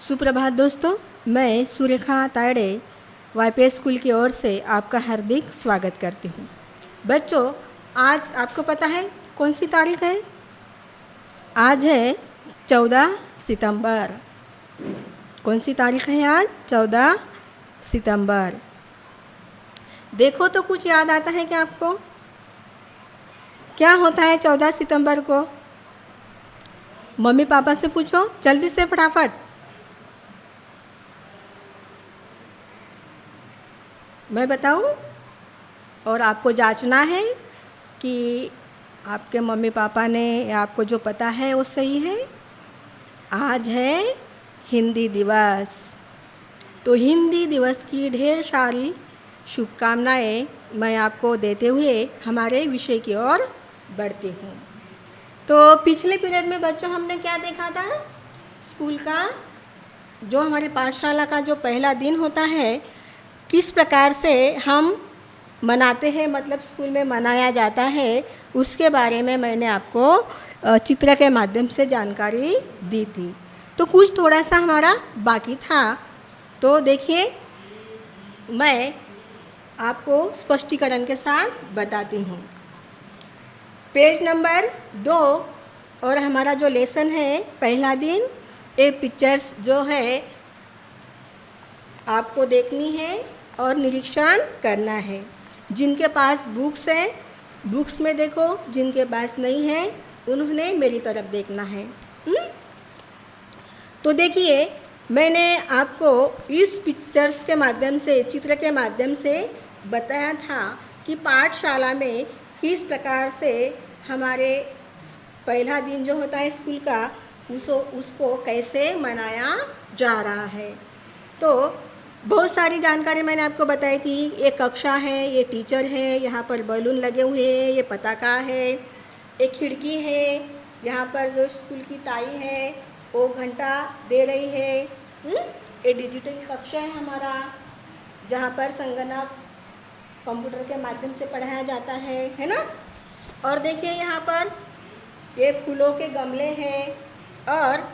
सुप्रभात दोस्तों, मैं सुरेखा तायड़े वाईपीएस स्कूल की ओर से आपका हार्दिक स्वागत करती हूँ। बच्चों, आज आपको पता है कौन सी तारीख है? आज है 14 सितंबर। कौन सी तारीख है आज? 14 सितंबर। देखो तो कुछ याद आता है क्या आपको? क्या होता है 14 सितंबर को? मम्मी पापा से पूछो जल्दी से, फटाफट। मैं बताऊं? और आपको जांचना है कि आपके मम्मी पापा ने आपको जो पता है वो सही है। आज है हिंदी दिवस। तो हिंदी दिवस की ढेर सारी शुभकामनाएं मैं आपको देते हुए हमारे विषय की ओर बढ़ती हूँ। तो पिछले पीरियड में बच्चों हमने क्या देखा था? स्कूल का जो हमारे पाठशाला का जो पहला दिन होता है, किस प्रकार से हम मनाते हैं, मतलब स्कूल में मनाया जाता है, उसके बारे में मैंने आपको चित्र के माध्यम से जानकारी दी थी। तो कुछ थोड़ा सा हमारा बाकी था, तो देखिए मैं आपको स्पष्टीकरण के साथ बताती हूँ। पेज नंबर 2 और हमारा जो लेसन है पहला दिन, ये पिक्चर्स जो है आपको देखनी है और निरीक्षण करना है। जिनके पास बुक्स हैं, बुक्स में देखो, जिनके पास नहीं है उन्होंने मेरी तरफ देखना है। तो देखिए, मैंने आपको इस पिक्चर्स के माध्यम से, चित्र के माध्यम से बताया था कि पाठशाला में किस प्रकार से हमारे पहला दिन जो होता है स्कूल का, उसको कैसे मनाया जा रहा है। तो बहुत सारी जानकारी मैंने आपको बताई थी। ये कक्षा है, ये टीचर है, यहाँ पर बैलून लगे हुए हैं, ये पताका है, एक खिड़की है, यहाँ पर जो स्कूल की ताई है वो घंटा दे रही है। ये डिजिटल कक्षा है हमारा, जहाँ पर संगणक कंप्यूटर के माध्यम से पढ़ाया जाता है ना। और देखिए यहाँ पर ये फूलों के गमले हैं और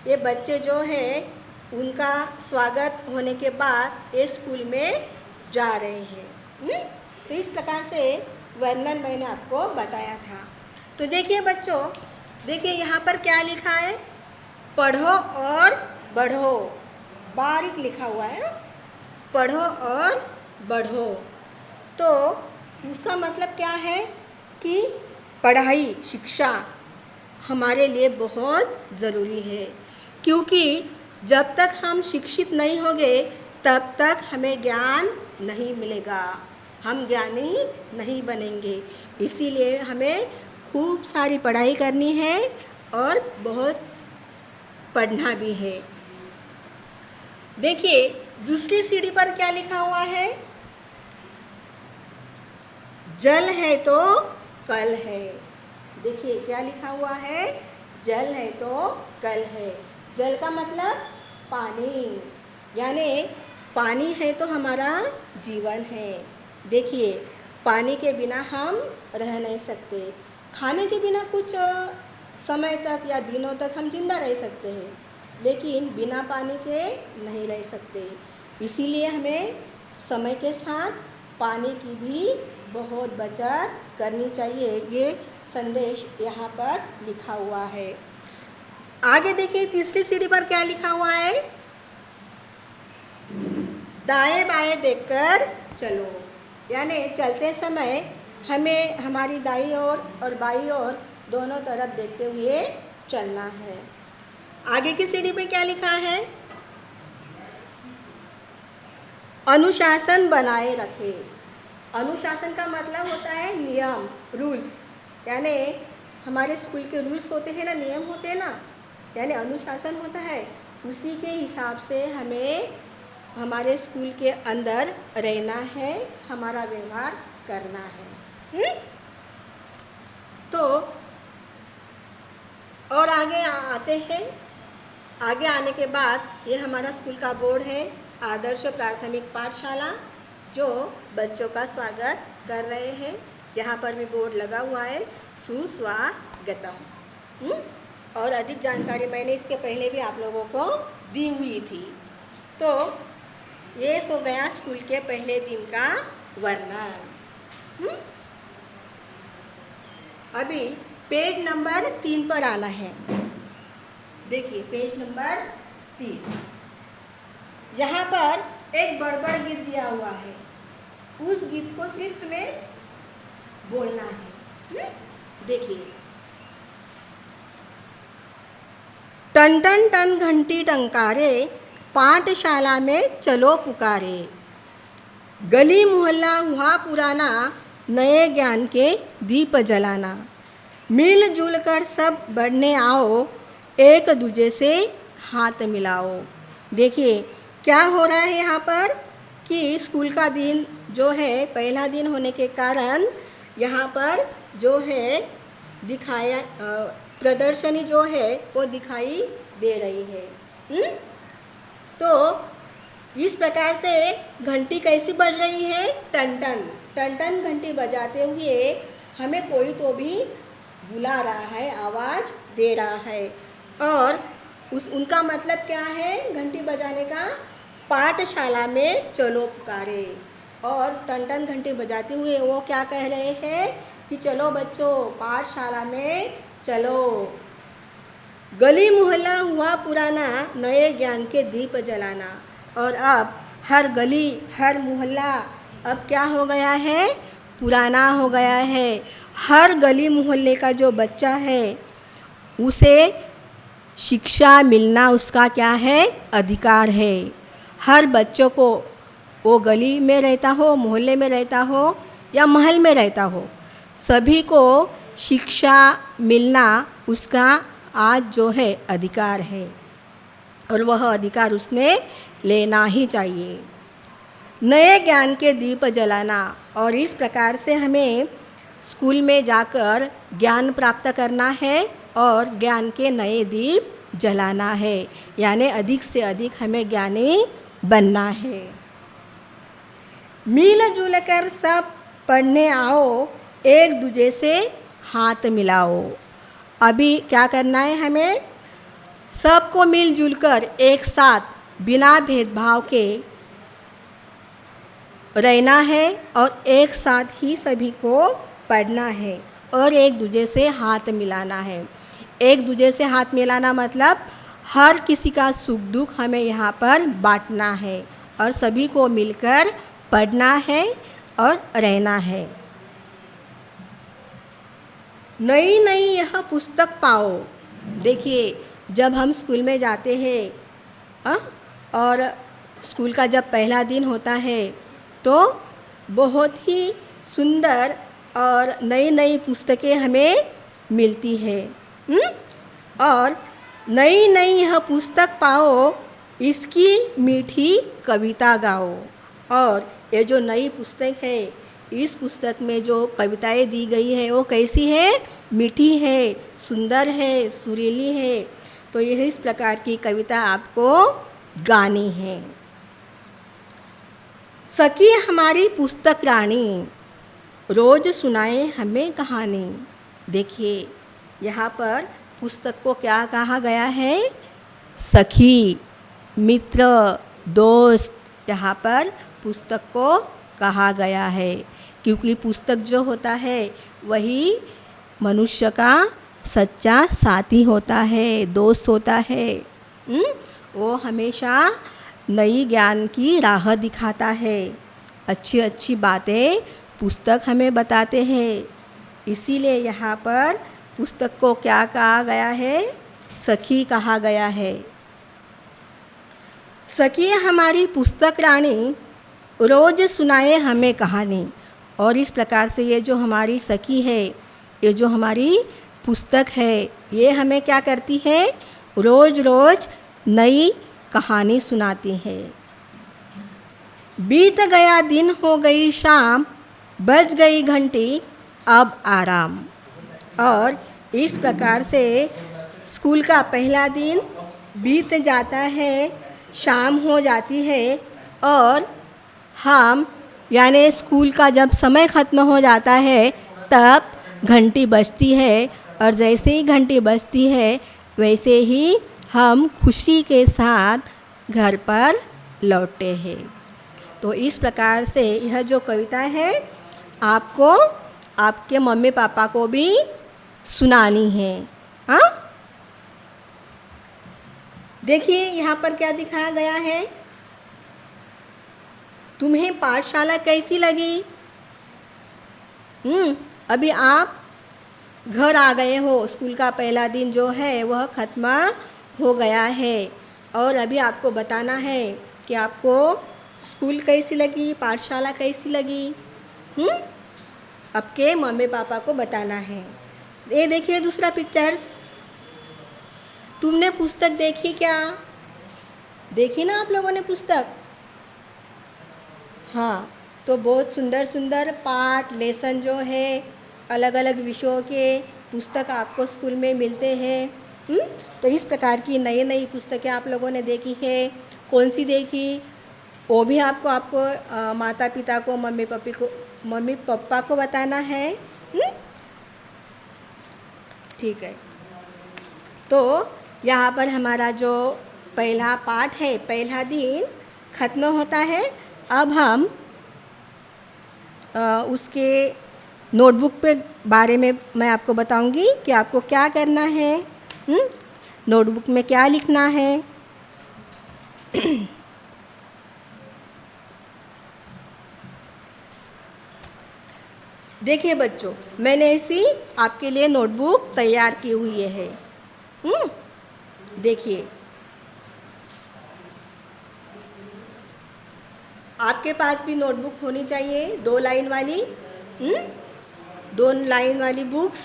ये बच्चे जो है उनका स्वागत होने के बाद ये स्कूल में जा रहे हैं। तो इस प्रकार से वर्णन मैंने आपको बताया था। तो देखिए बच्चों, देखिए यहाँ पर क्या लिखा है? पढ़ो और बढ़ो, बारीक लिखा हुआ है, पढ़ो और बढ़ो। तो उसका मतलब क्या है कि पढ़ाई, शिक्षा हमारे लिए बहुत ज़रूरी है, क्योंकि जब तक हम शिक्षित नहीं होंगे तब तक हमें ज्ञान नहीं मिलेगा, हम ज्ञानी नहीं बनेंगे। इसीलिए हमें खूब सारी पढ़ाई करनी है और बहुत पढ़ना भी है। देखिए दूसरी सीढ़ी पर क्या लिखा हुआ है? जल है तो कल है। देखिए क्या लिखा हुआ है? जल है तो कल है। जल का मतलब पानी, यानी पानी है तो हमारा जीवन है। देखिए पानी के बिना हम रह नहीं सकते। खाने के बिना कुछ समय तक या दिनों तक हम जिंदा रह सकते हैं, लेकिन बिना पानी के नहीं रह सकते। इसीलिए हमें समय के साथ पानी की भी बहुत बचत करनी चाहिए। ये संदेश यहाँ पर लिखा हुआ है। आगे देखिए तीसरी सीढ़ी पर क्या लिखा हुआ है? दाएं बाएं देखकर चलो, यानी चलते समय हमें हमारी दाईं ओर और बाईं ओर दोनों तरफ देखते हुए चलना है। आगे की सीढ़ी पे क्या लिखा है? अनुशासन बनाए रखे। अनुशासन का मतलब होता है नियम, रूल्स, यानी हमारे स्कूल के रूल्स होते हैं ना, नियम होते हैं ना, यानी अनुशासन होता है। उसी के हिसाब से हमें हमारे स्कूल के अंदर रहना है, हमारा व्यवहार करना है। तो और आगे आते हैं। आगे आने के बाद ये हमारा स्कूल का बोर्ड है, आदर्श प्राथमिक पाठशाला, जो बच्चों का स्वागत कर रहे हैं। यहाँ पर भी बोर्ड लगा हुआ है, सुस्वागतम। और अधिक जानकारी मैंने इसके पहले भी आप लोगों को दी हुई थी। तो ये हो गया स्कूल के पहले दिन का वर्णन। अभी पेज नंबर 3 पर आना है। देखिए पेज नंबर 3, यहाँ पर एक बड़बड़ गीत दिया हुआ है। उस गीत को सिर्फ हमें बोलना है। देखिए, टन टन टन घंटी टंकारे, पाठशाला में चलो पुकारे, गली मोहल्ला हुआ पुराना, नए ज्ञान के दीप जलाना, मिलजुल कर सब बढ़ने आओ, एक दूजे से हाथ मिलाओ। देखिए क्या हो रहा है यहाँ पर कि स्कूल का दिन जो है पहला दिन होने के कारण यहाँ पर जो है दिखाया प्रदर्शनी जो है वो दिखाई दे रही है। तो इस प्रकार से घंटी कैसी बज रही है? टन टन टन टन घंटी बजाते हुए हमें कोई तो भी बुला रहा है, आवाज़ दे रहा है। और उनका मतलब क्या है घंटी बजाने का? पाठशाला में चलो पुकारे। और टन टन घंटी बजाते हुए वो क्या कह रहे हैं कि चलो बच्चों पाठशाला में चलो, गली मोहल्ला हुआ पुराना, नए ज्ञान के दीप जलाना। और अब हर गली हर मोहल्ला अब क्या हो गया है? पुराना हो गया है। हर गली मोहल्ले का जो बच्चा है उसे शिक्षा मिलना उसका क्या है? अधिकार है। हर बच्चों को, वो गली में रहता हो, मोहल्ले में रहता हो या महल में रहता हो, सभी को शिक्षा मिलना उसका आज जो है अधिकार है और वह अधिकार उसने लेना ही चाहिए। नए ज्ञान के दीप जलाना, और इस प्रकार से हमें स्कूल में जाकर ज्ञान प्राप्त करना है और ज्ञान के नए दीप जलाना है, यानी अधिक से अधिक हमें ज्ञानी बनना है। मिलजुल कर सब पढ़ने आओ, एक दूजे से हाथ मिलाओ। अभी क्या करना है? हमें सबको मिलजुल कर एक साथ बिना भेदभाव के रहना है और एक साथ ही सभी को पढ़ना है और एक दूजे से हाथ मिलाना है। एक दूजे से हाथ मिलाना मतलब हर किसी का सुख दुख हमें यहाँ पर बांटना है और सभी को मिलकर पढ़ना है और रहना है। नई नई यह पुस्तक पाओ। देखिए जब हम स्कूल में जाते हैं और स्कूल का जब पहला दिन होता है तो बहुत ही सुंदर और नई नई पुस्तकें हमें मिलती है। और नई नई यह पुस्तक पाओ, इसकी मीठी कविता गाओ। और ये जो नई पुस्तक है, इस पुस्तक में जो कविताएं दी गई है वो कैसी है? मीठी है, सुंदर है, सुरीली है। तो यह इस प्रकार की कविता आपको गानी है। सखी हमारी पुस्तक रानी, रोज सुनाए हमें कहानी। देखिए यहाँ पर पुस्तक को क्या कहा गया है? सखी, मित्र, दोस्त, यहाँ पर पुस्तक को कहा गया है, क्योंकि पुस्तक जो होता है वही मनुष्य का सच्चा साथी होता है, दोस्त होता है। वो हमेशा नई ज्ञान की राह दिखाता है, अच्छी अच्छी बातें पुस्तक हमें बताते हैं। इसीलिए यहाँ पर पुस्तक को क्या कहा गया है? सखी कहा गया है। सखी हमारी पुस्तक रानी, रोज सुनाए हमें कहानी। और इस प्रकार से ये जो हमारी सखी है, ये जो हमारी पुस्तक है, ये हमें क्या करती है? रोज रोज नई कहानी सुनाती है। बीत गया दिन हो गई शाम, बज गई घंटी अब आराम। और इस प्रकार से स्कूल का पहला दिन बीत जाता है, शाम हो जाती है और हम यानी स्कूल का जब समय ख़त्म हो जाता है तब घंटी बजती है। और जैसे ही घंटी बजती है वैसे ही हम खुशी के साथ घर पर लौटे हैं। तो इस प्रकार से यह जो कविता है आपको आपके मम्मी पापा को भी सुनानी है। हाँ, देखिए यहाँ पर क्या दिखाया गया है। तुम्हें पाठशाला कैसी लगी? अभी आप घर आ गए हो, स्कूल का पहला दिन जो है वह ख़त्म हो गया है और अभी आपको बताना है कि आपको स्कूल कैसी लगी, पाठशाला कैसी लगी। आपके मम्मी पापा को बताना है। ये देखिए दूसरा पिक्चर्स। तुमने पुस्तक देखी क्या? देखी ना आप लोगों ने पुस्तक? हाँ, तो बहुत सुंदर सुंदर पाठ लेसन जो है अलग अलग विषयों के पुस्तक आपको स्कूल में मिलते हैं। तो इस प्रकार की नई नई पुस्तकें आप लोगों ने देखी है। कौन सी देखी वो भी आपको माता पिता को मम्मी पापा को बताना है। ठीक है, तो यहाँ पर हमारा जो पहला पाठ है, पहला दिन खत्म होता है। अब हम उसके नोटबुक पे बारे में मैं आपको बताऊंगी कि आपको क्या करना है। नोटबुक में क्या लिखना है। देखिए बच्चों, मैंने ऐसी आपके लिए नोटबुक तैयार की हुई है। देखिए, आपके पास भी नोटबुक होनी चाहिए 2 लाइन वाली। 2 लाइन वाली बुक्स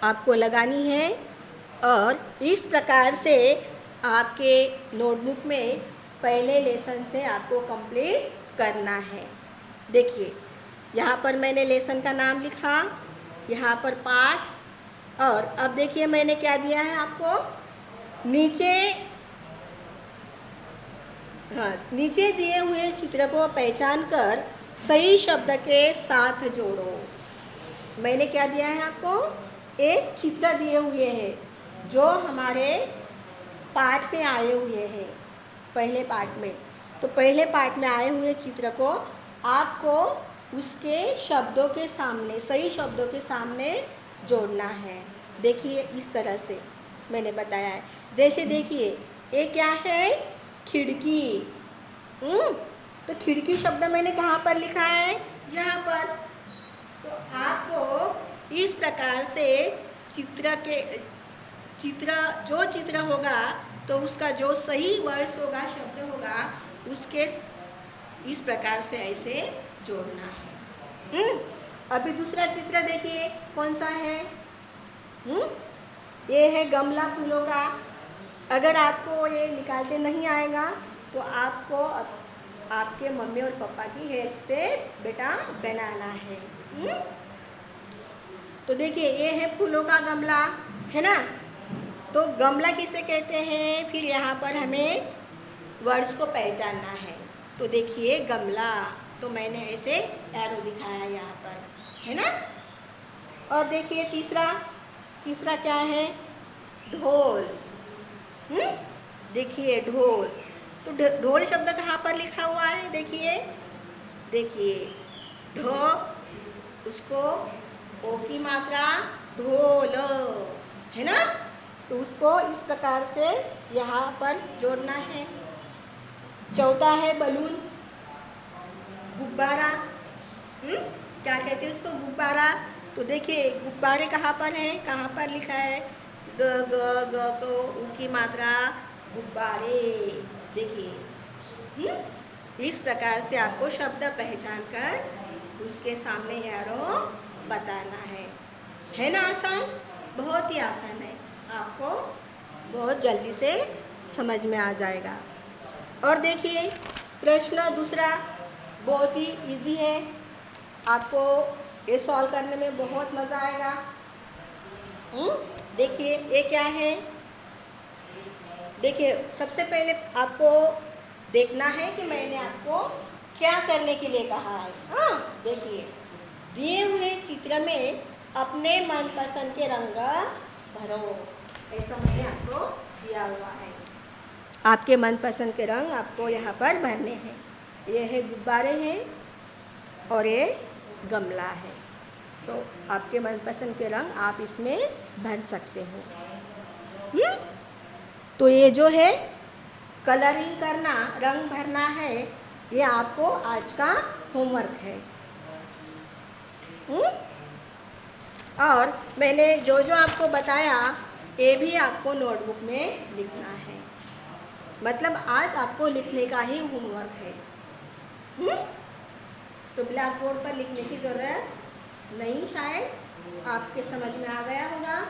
आपको लगानी है और इस प्रकार से आपके नोटबुक में पहले लेसन से आपको कंप्लीट करना है। देखिए, यहाँ पर मैंने लेसन का नाम लिखा, यहाँ पर पाठ, और अब देखिए मैंने क्या दिया है आपको। नीचे दिए हुए चित्र को पहचान कर सही शब्द के साथ जोड़ो। मैंने क्या दिया है आपको? एक चित्र दिए हुए हैं जो हमारे पाठ में आए हुए हैं, पहले पाठ में। तो पहले पाठ में आए हुए चित्र को आपको उसके शब्दों के सामने, सही शब्दों के सामने जोड़ना है। देखिए इस तरह से मैंने बताया है। जैसे देखिए, ये क्या है? खिड़की। तो खिड़की शब्द मैंने कहाँ पर लिखा है? यहाँ पर। तो आपको इस प्रकार से जो चित्र होगा तो उसका जो सही वर्ड्स होगा, शब्द होगा, उसके इस प्रकार से ऐसे जोड़ना है। अभी दूसरा चित्र देखिए कौन सा है। ये है गमला फूलों का। अगर आपको ये निकालते नहीं आएगा तो आपको आपके मम्मी और पापा की हेल्प से बेटा बनाना है। तो देखिए, ये है फूलों का गमला, है ना। तो गमला किसे कहते हैं? फिर यहाँ पर हमें वर्ड्स को पहचानना है। तो देखिए गमला, तो मैंने ऐसे एरो दिखाया यहाँ पर, है ना। और देखिए तीसरा क्या है? ढोल। देखिए ढोल। तो ढोल शब्द कहाँ पर लिखा हुआ है? देखिए ढो, उसको ओ की मात्रा ढोल, है ना। तो उसको इस प्रकार से यहाँ पर जोड़ना है। चौथा है बलून, गुब्बारा। क्या कहते हैं उसको? गुब्बारा। तो देखिए गुब्बारे कहाँ पर हैं? कहाँ पर लिखा है? ग को उ की मात्रा गुब्बारे। देखिए इस प्रकार से आपको शब्द पहचान कर उसके सामने एरो बताना है ना। आसान, बहुत ही आसान है, आपको बहुत जल्दी से समझ में आ जाएगा। और देखिए प्रश्न दूसरा बहुत ही इजी है, आपको ये सॉल्व करने में बहुत मज़ा आएगा। देखिए ये क्या है? देखिए सबसे पहले आपको देखना है कि मैंने आपको क्या करने के लिए कहा है। देखिए, दिए हुए चित्र में अपने मनपसंद के रंग भरो। ऐसा मैंने आपको दिया हुआ है। आपके मनपसंद के रंग आपको यहाँ पर भरने हैं। ये है गुब्बारे हैं और ये गमला है। तो आपके मनपसंद के रंग आप इसमें भर सकते हो। तो ये जो है कलरिंग करना, रंग भरना है, ये आपको आज का होमवर्क है। और मैंने जो जो आपको बताया ये भी आपको नोटबुक में लिखना है। मतलब आज आपको लिखने का ही होमवर्क है। तो ब्लैक बोर्ड पर लिखने की ज़रूरत नहीं, शायद आपके समझ में आ गया होगा।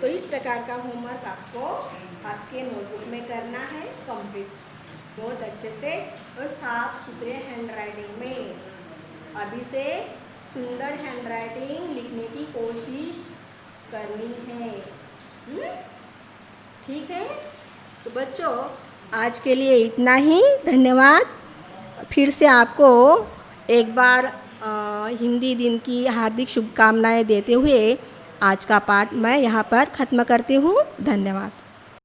तो इस प्रकार का होमवर्क आपको आपके नोटबुक में करना है कंप्लीट, बहुत अच्छे से और साफ सुथरे हैंडराइटिंग में। अभी से सुंदर हैंडराइटिंग लिखने की कोशिश करनी है। ठीक है, तो बच्चों आज के लिए इतना ही। धन्यवाद। फिर से आपको एक बार हिंदी दिन की हार्दिक शुभकामनाएं देते हुए आज का पाठ मैं यहाँ पर ख़त्म करती हूँ। धन्यवाद।